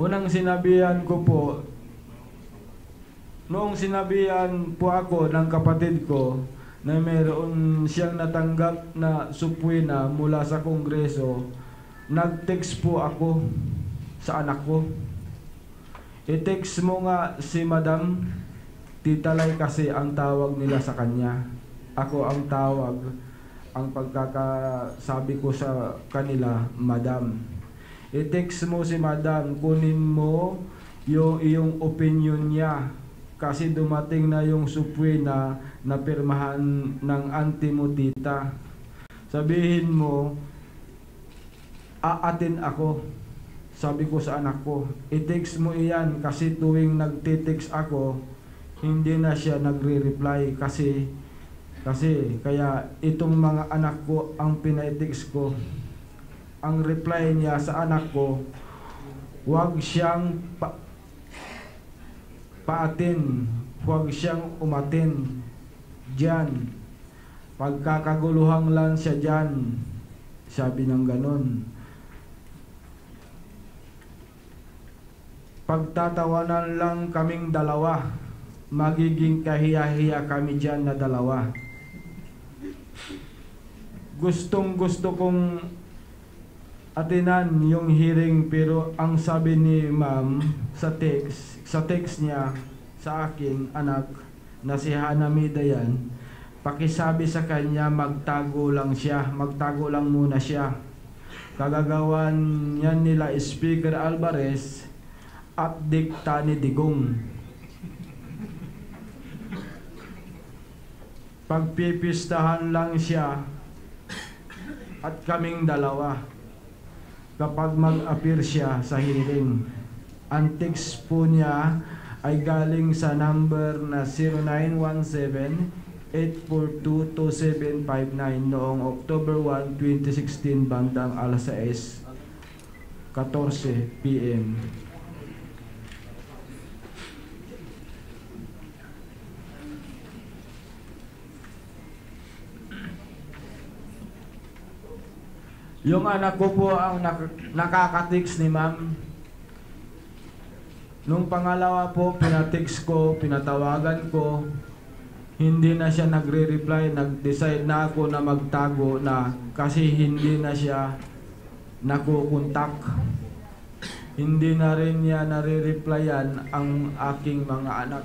Unang sinabihan ko po, noong sinabihan po ako ng kapatid ko na mayroon siyang natanggap na supwina mula sa Kongreso, nag-text po ako sa anak ko. I-text mo nga si Madam Titalay kasi ang tawag nila sa kanya. Ako ang tawag, ang pagkakasabi ko sa kanila, Madam. I-text mo si Madam, kunin mo yung iyong opinion niya kasi dumating na yung supwina na pirmahan ng auntie mo tita. Sabihin mo, aatin ako. Sabi ko sa anak ko, i-text mo iyan kasi tuwing nagtitext ako, hindi na siya nagre-reply kasi kaya itong mga anak ko ang pinay-text ko. Ang reply niya sa anak ko, huwag siyang paatin, huwag siyang umatin diyan. Pagkakaguluhan lang siya diyan. Sabi ng ganon. Pagtatawanan lang kaming dalawa, magiging kahiya-hiya kami dyan na dalawa. Gustong gusto kong atinan yung hearing pero ang sabi ni ma'am sa text niya sa akin, anak, na si Hanamida yan, pakisabi sa kanya magtago lang muna siya. Kagagawan yan nila Speaker Alvarez at dikta ni Digong. Pagpipistahan lang siya at kaming dalawa kapag mag-appear siya sa hearing. Ang text po niya ay galing sa number na 0917-842-2759 noong October 1, 2016 bandang alas 6:14 PM. Yung anak ko po ang nakaka-text ni ma'am. Nung pangalawa po, pinatix ko, pinatawagan ko, hindi na siya nagre-reply, nag-decide na ako na magtago na kasi hindi na siya nakukontak. Hindi na rin niya nare-replyan ang aking mga anak.